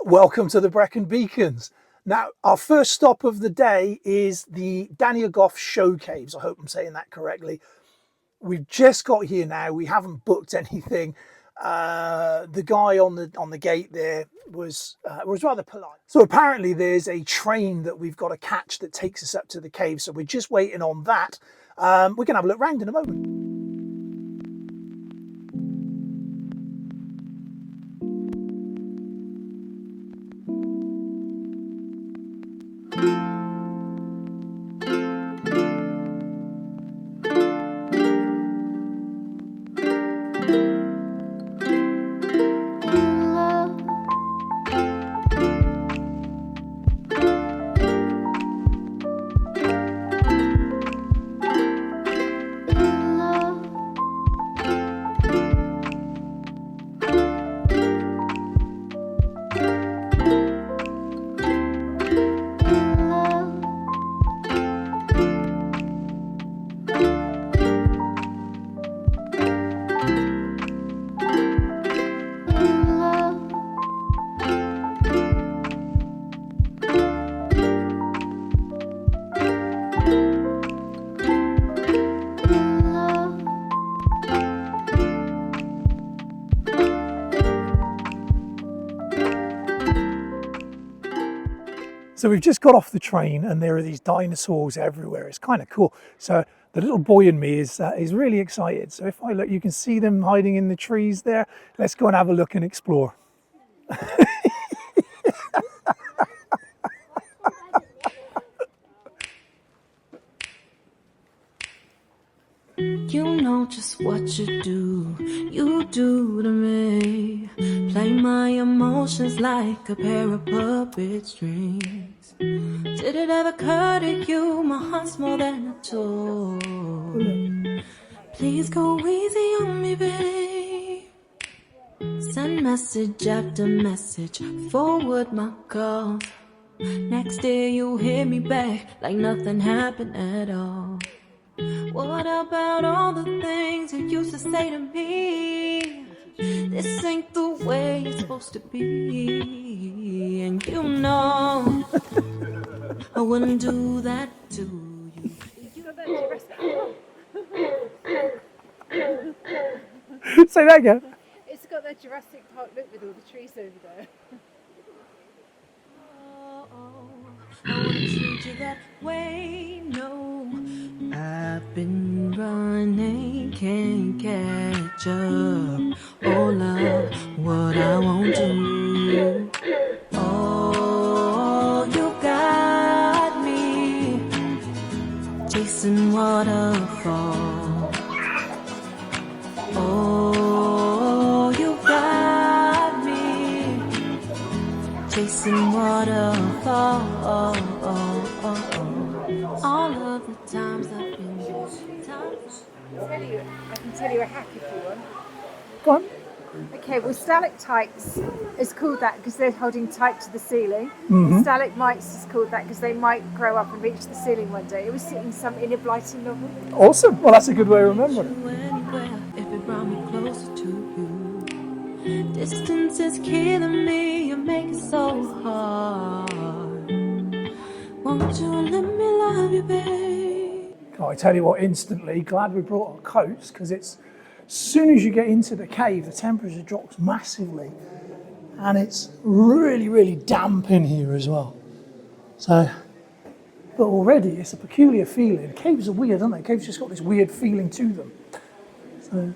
Welcome to the Brecon Beacons. Now, our first stop of the day is the ogof showcaves. I hope I'm saying that correctly. We've just got here now. We haven't booked anything. The guy on the gate there was rather polite. So apparently there's a train that we've got to catch that takes us up to the cave. So we're just waiting on that. We're going to have a look round in a moment. So we've just got off the train and there are these dinosaurs everywhere. It's kind of cool. So the little boy in me is really excited. So if I look, you can see them hiding in the trees there. Let's go and have a look and explore. You know just what you do to me. Play my emotions like a pair of puppet strings. Did it ever occur to you my heart's more than a toy? Please go easy on me, babe. Send message after message, forward my calls. Next day you hit me back like nothing happened at all. What about all the things you used to say to me? This ain't the way it's supposed to be. And you know I wouldn't do that to you. Say that again. It's got that Jurrasic Park look with all the trees over there. I wouldn't treat you that way, no. I've been running, can't catch up. Oh love, what I won't do. Oh, you got me chasing waterfalls. Oh, you got me chasing waterfalls. All of the times I've been I can tell you a hack if you want. Go on. Okay, well, stalactites is called that because they're holding tight to the ceiling. And stalagmites is called that because they might grow up and reach the ceiling one day. It was in some Enid Blyton novel. Awesome. Well, that's a good way of remembering it. anywhere if it brought me closer to you. Distance is killing me, you make it so hard. Won't you let me love you, babe? Oh, I tell you what, instantly glad we brought our coats because it's as soon as you get into the cave, the temperature drops massively and it's really, really damp in here as well. So, but already it's a peculiar feeling. Caves are weird, aren't they? Caves just got this weird feeling to them. So.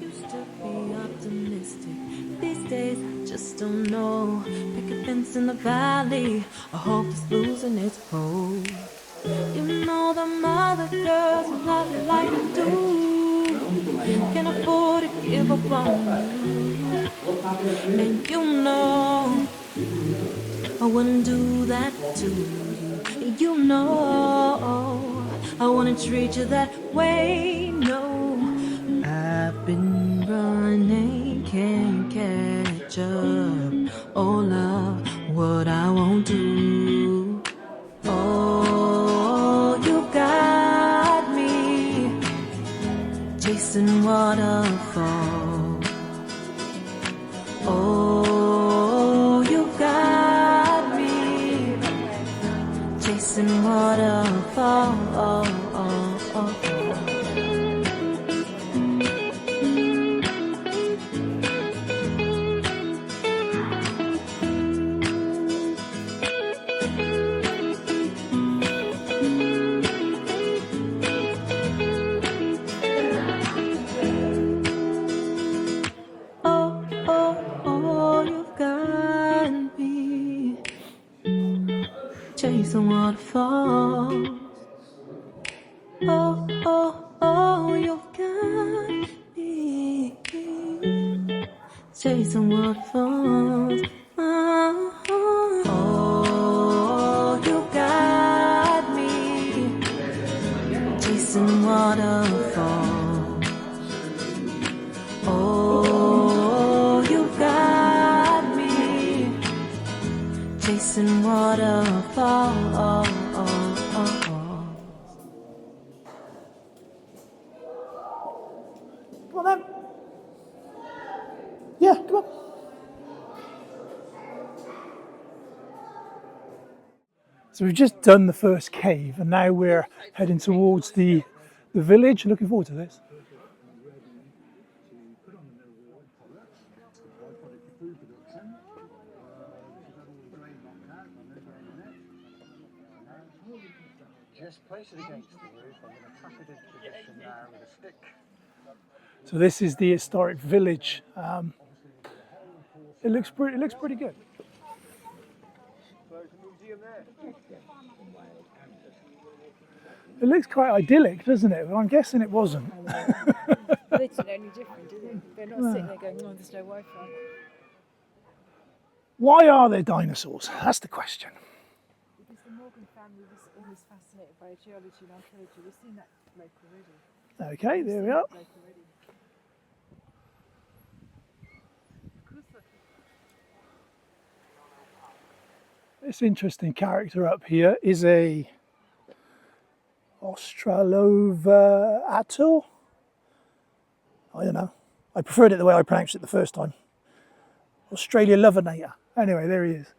Used to be optimistic. These days I just don't know. Pick a fence in the valley. I hope it's losing its hold. You know the mother girls who love you like you do can't afford to give up on you. And you know I wouldn't do that to you. You know I wouldn't treat you that way, no. I've been running, can't catch up. Oh love, what I won't do. Oh, you got me chasing waterfalls. chasing waterfalls. Oh, oh, oh, you've got me chasing waterfalls. Oh, you got me chasing waterfalls. Oh, you got me chasing waterfalls. Come on then. Yeah, come on. So we've just done the first cave and now we're heading towards the village. Looking forward to this. Just place it against the roof. I'm going to tap it into position now with a stick. So this is the historic village. It looks pretty good. It looks quite idyllic, doesn't it? Well, I'm guessing it wasn't. They don't know any different, do they? They're not sitting there going, oh, there's no Wi-Fi. Why are there dinosaurs? That's the question. Because the Morgan family was always fascinated by geology and archaeology. We've seen that bloke already. Okay, there we are. This interesting character up here is a Australovator. I don't know. I preferred it the way I pronounced it the first time. Australialovinator. Anyway, there he is.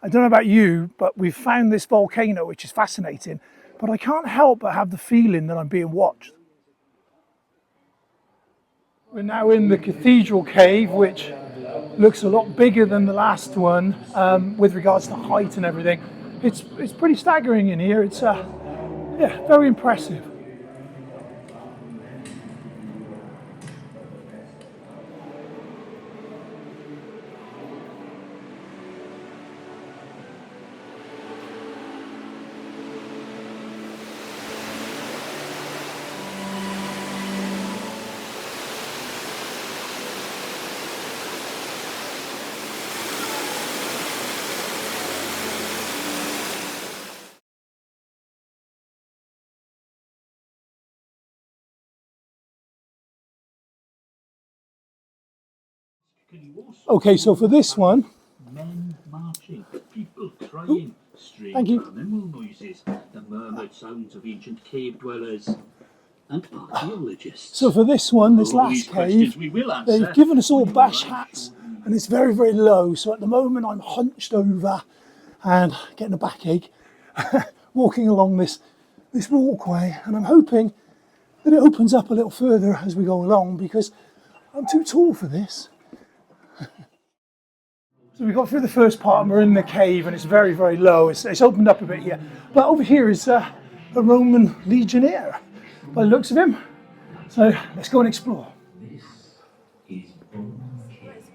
I don't know about you, but we've found this volcano, which is fascinating, but I can't help but have the feeling that I'm being watched. We're now in the cathedral cave, which looks a lot bigger than the last one with regards to height and everything. It's pretty staggering in here. It's yeah, very impressive. Okay, so for this one, men marching, people crying, strange thank you. animal noises, the murmured sounds of ancient cave dwellers, and archaeologists. So for this one, this All these last questions cave, we will answer. they've given us all bash hats, and it's very, very low. So at the moment, I'm hunched over and getting a backache, walking along this walkway, and I'm hoping that it opens up a little further as we go along because I'm too tall for this. So we got through the first part and we're in the cave and it's very, very low. It's opened up a bit here. But over here is a Roman legionnaire by the looks of him. So let's go and explore. This is Bone Cave.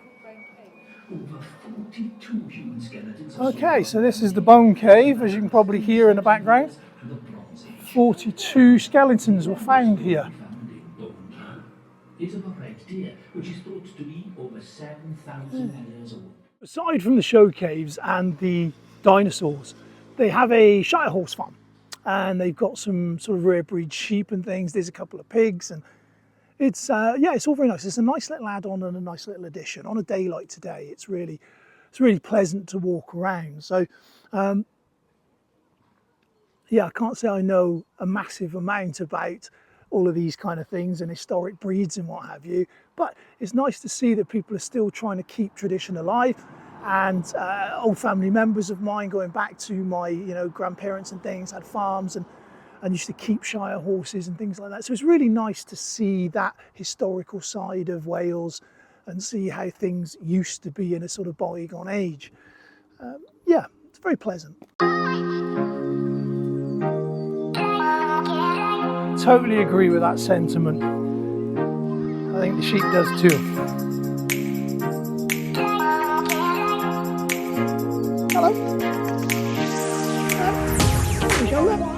Over 42 human skeletons. Okay, so this is the Bone Cave, as you can probably hear in the background. From the Bronze Age. 42 skeletons were found here. Found in Bone Cave is a red deer, which is thought to be over 7,000 years old. Aside from the show caves and the dinosaurs, they have a shire horse farm and they've got some sort of rare breed sheep and things. There's a couple of pigs and it's yeah, it's all very nice. It's a nice little add-on and a nice little addition. On a day like today, it's really pleasant to walk around. So yeah, I can't say I know a massive amount about all of these kind of things and historic breeds and what have you, but it's nice to see that people are still trying to keep tradition alive. And old family members of mine, going back to my grandparents and things, had farms and used to keep shire horses and things like that. So it's really nice to see that historical side of Wales and see how things used to be in a sort of bygone age. Yeah, it's very pleasant. Totally agree with that sentiment. I think think the sheep does too. Hello. There we go, look.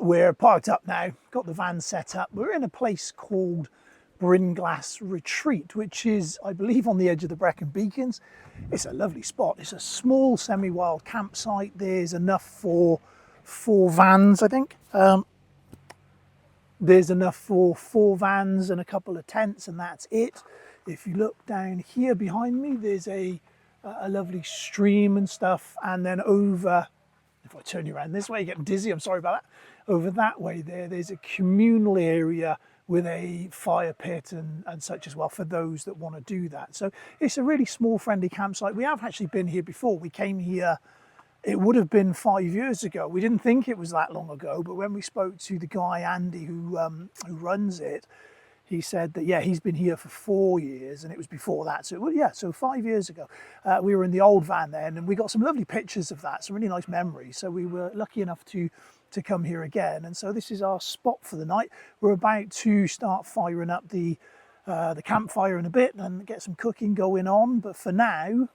We're parked up now, got the van set up. We're in a place called Brynglas Retreat, which is, I believe, on the edge of the Brecon Beacons. It's a lovely spot. It's a small semi-wild campsite. There's enough for 4 vans, I think. There's enough for 4 vans and a couple of tents, and that's it. If you look down here behind me, there's a lovely stream and stuff, and then over, if I turn you around this way, you're getting dizzy, I'm sorry about that. Over that way there's a communal area with a fire pit and such as well for those that want to do that. So it's a really small, friendly campsite. We have actually been here before. We came here, it would have been 5 years ago. We didn't think it was that long ago, but when we spoke to the guy, Andy, who runs it, he said that, yeah, he's been here for 4 years, and it was before that. So, well, yeah, so 5 years ago. We were in the old van then, and we got some lovely pictures of that, some really nice memories. So we were lucky enough to come here again. And so this is our spot for the night. We're about to start firing up the campfire in a bit and get some cooking going on. But for now,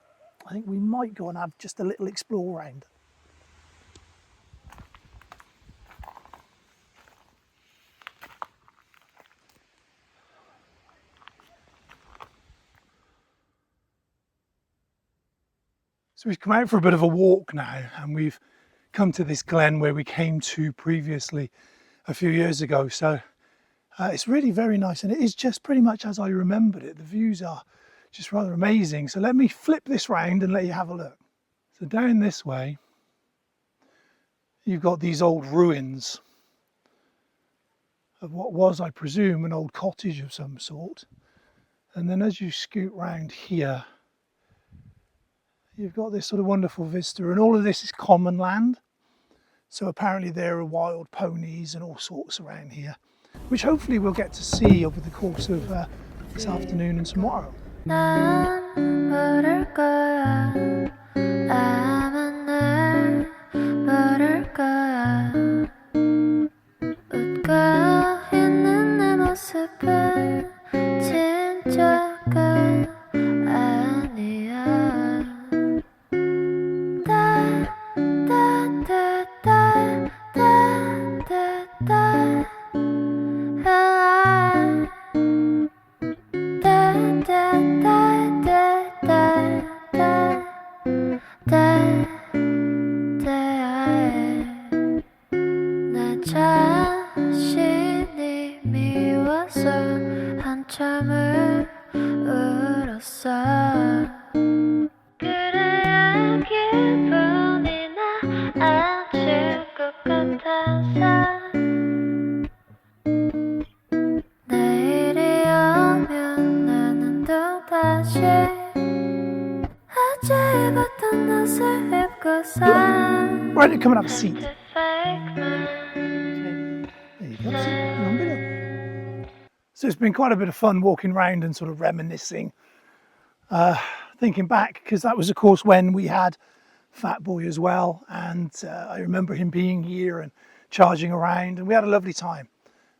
I think we might go and have just a little explore round. So we've come out for a bit of a walk now, and we've come to this glen where we came to previously a few years ago. So it's really very nice, and it is just pretty much as I remembered it. The views are just rather amazing. So let me flip this round and let you have a look. So down this way, you've got these old ruins of what was, I presume, an old cottage of some sort. And then as you scoot round here, you've got this sort of wonderful vista, and all of this is common land. So apparently there are wild ponies and all sorts around here, which hopefully we'll get to see over the course of this afternoon and tomorrow. Right, you're coming up a seat. There you go. So it's been quite a bit of fun walking around and sort of reminiscing, thinking back, because that was of course when we had Fatboy as well, and I remember him being here and charging around, and we had a lovely time.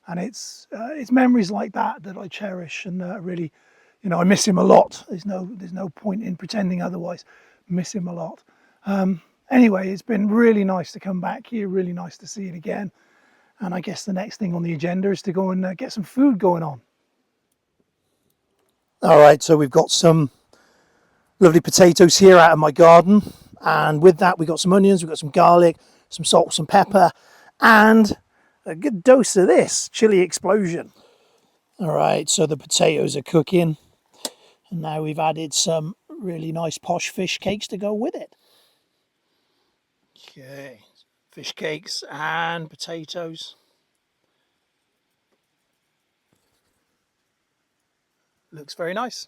And it's memories like that that I cherish, and really, you know, I miss him a lot. There's no point in pretending otherwise. Miss him a lot. Anyway, it's been really nice to come back here, really nice to see it again. And I guess the next thing on the agenda is to go and get some food going on. All right, so we've got some lovely potatoes here out of my garden. And with that, we've got some onions, we've got some garlic, some salt, some pepper, and a good dose of this chili explosion. All right, so the potatoes are cooking. And now we've added some really nice posh fish cakes to go with it. Okay, fish cakes and potatoes. looks very nice.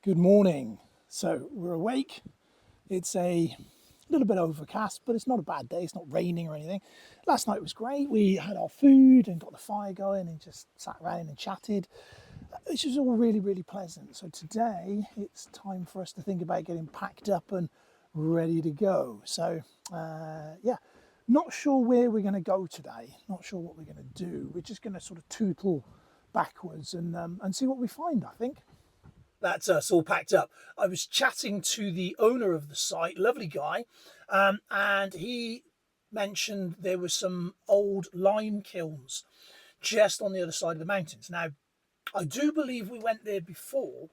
Good morning. So we're awake. It's a little bit overcast, but it's not a bad day. It's not raining or anything. Last night was great. We had our food and got the fire going and just sat around and chatted, which was all really, really pleasant. So today it's time for us to think about getting packed up and ready to go. So yeah, not sure where we're going to go today. Not sure what we're going to do. We're just going to sort of tootle backwards and see what we find, I think. That's us all packed up. I was chatting to the owner of the site, lovely guy, and he mentioned there were some old lime kilns just on the other side of the mountains. Now, I do believe we went there before,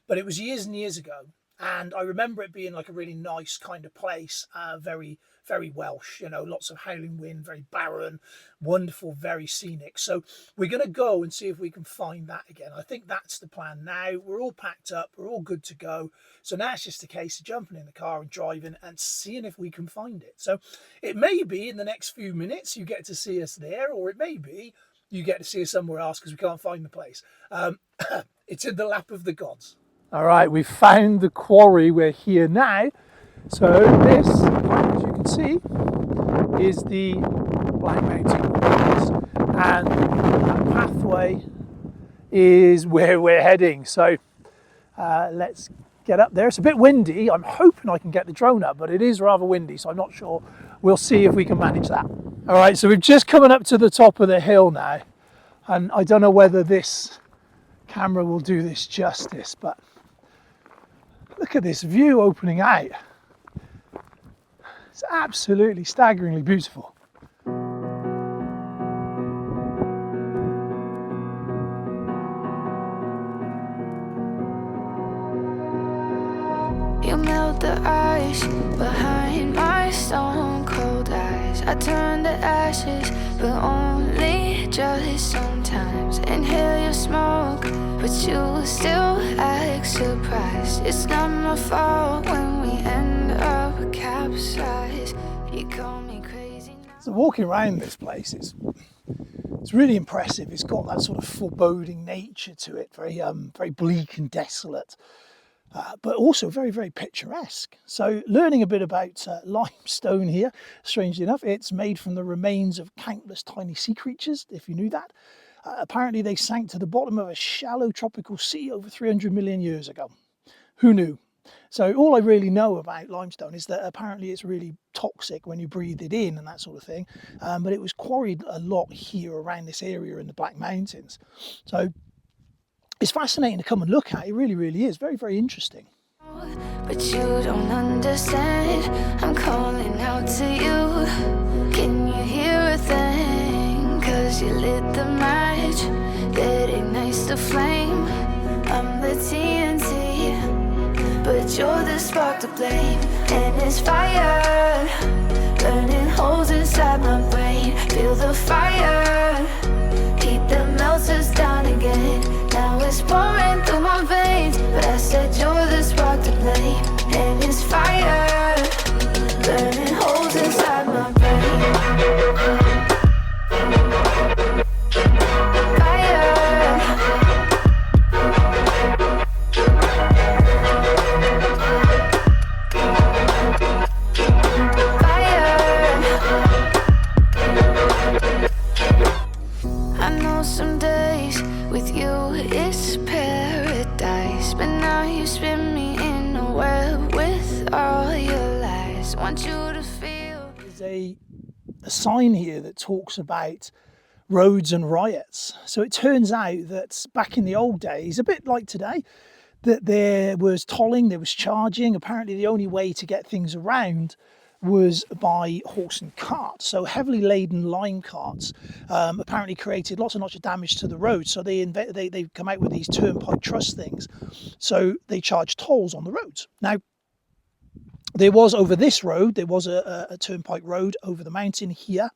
but it was years and years ago. And I remember it being like a really nice kind of place, very, very Welsh, you know, lots of howling wind, very barren, wonderful, very scenic. So we're going to go and see if we can find that again. I think that's the plan now. We're all packed up, we're all good to go. So now it's just a case of jumping in the car and driving and seeing if we can find it. So it may be in the next few minutes you get to see us there, or it may be you get to see us somewhere else because we can't find the place. It's in the lap of the gods. All right, we've found the quarry. We're here now. So this, as you can see, is the Black Mountain Quarries, and that pathway is where we're heading. So let's get up there. It's a bit windy. I'm hoping I can get the drone up, but it is rather windy, so I'm not sure. We'll see if we can manage that. All right, so we've just coming up to the top of the hill now, and I don't know whether this camera will do this justice, but look at this view opening out. It's absolutely staggeringly beautiful. You melt the ice behind my stone cold eyes. I turn to ashes, but only just sometimes. Inhale your smoke, but you still act surprised. It's not my fault when we end up capsized. You call me crazy now. So walking around this place, it's really impressive. It's got that sort of foreboding nature to it, very bleak and desolate. But also very, very picturesque. So learning a bit about limestone here, strangely enough, it's made from the remains of countless tiny sea creatures, if you knew that. Apparently they sank to the bottom of a shallow tropical sea over 300 million years ago. Who knew? So all I really know about limestone is that apparently it's really toxic when you breathe it in and that sort of thing. But it was quarried a lot here around this area in the Black Mountains. So it's fascinating to come and look at. It really, really is. Very, very interesting. But you don't understand. I'm calling out to you. Can you hear a thing? 'Cause you lit the match that ignites the flame. I'm the TNT, but you're the spark to blame. And it's fire burning holes inside my brain. Feel the fire, heat that melts us down again. Now it's pouring through my veins, but I said you're the spark to blame. And it's fire burning holes inside my brain. A sign here that talks about roads and riots. So it turns out that back in the old days, a bit like today, that there was tolling, there was charging. Apparently the only way to get things around was by horse and cart. So heavily laden lime carts apparently created lots and lots of damage to the road. So they come out with these turnpike truss things. So they charge tolls on the roads. Now, there was over this road, there was a turnpike road over the mountain here,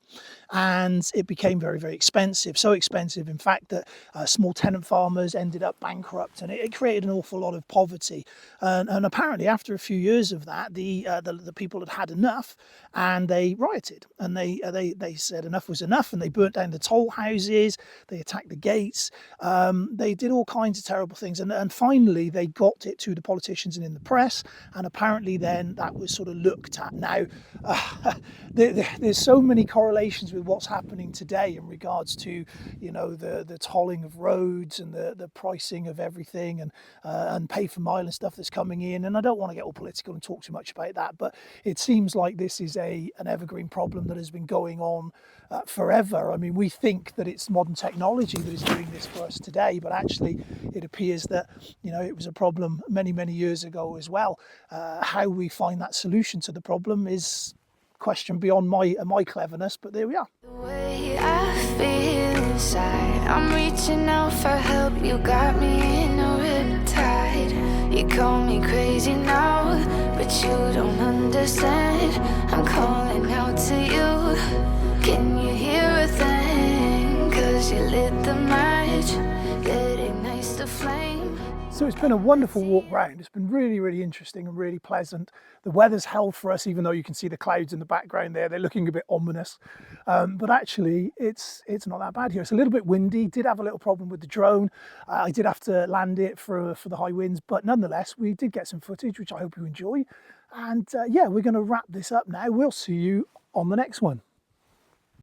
and it became very, very expensive. So expensive, in fact, that small tenant farmers ended up bankrupt, and it created an awful lot of poverty. And apparently, after a few years of that, the people had had enough, and they rioted, and they said enough was enough, and they burnt down the toll houses, they attacked the gates, they did all kinds of terrible things, and finally they got it to the politicians and in the press, and apparently then that was sort of looked at. Now, there's so many correlations with what's happening today in regards to, you know, the tolling of roads and the pricing of everything, and pay for mile and stuff that's coming in. And I don't want to get all political and talk too much about that, but it seems like this is an evergreen problem that has been going on forever. I mean, we think that it's modern technology that is doing this for us today, but actually it appears that, you know, it was a problem many, many years ago as well. How we find that solution to the problem is question beyond my cleverness, but there we are. The way I feel inside, I'm reaching out for help. You got me in a riptide. You call me crazy now, but you don't understand. I'm calling out to you. Can you hear a thing? 'Cause you lit the match that ignites the flame. So it's been a wonderful walk round. It's been really, really interesting and really pleasant. The weather's held for us, even though you can see the clouds in the background there. They're looking a bit ominous. But actually, it's not that bad here. It's a little bit windy. Did have a little problem with the drone. I did have to land it for the high winds. But nonetheless, we did get some footage, which I hope you enjoy. And yeah, we're going to wrap this up now. We'll see you on the next one.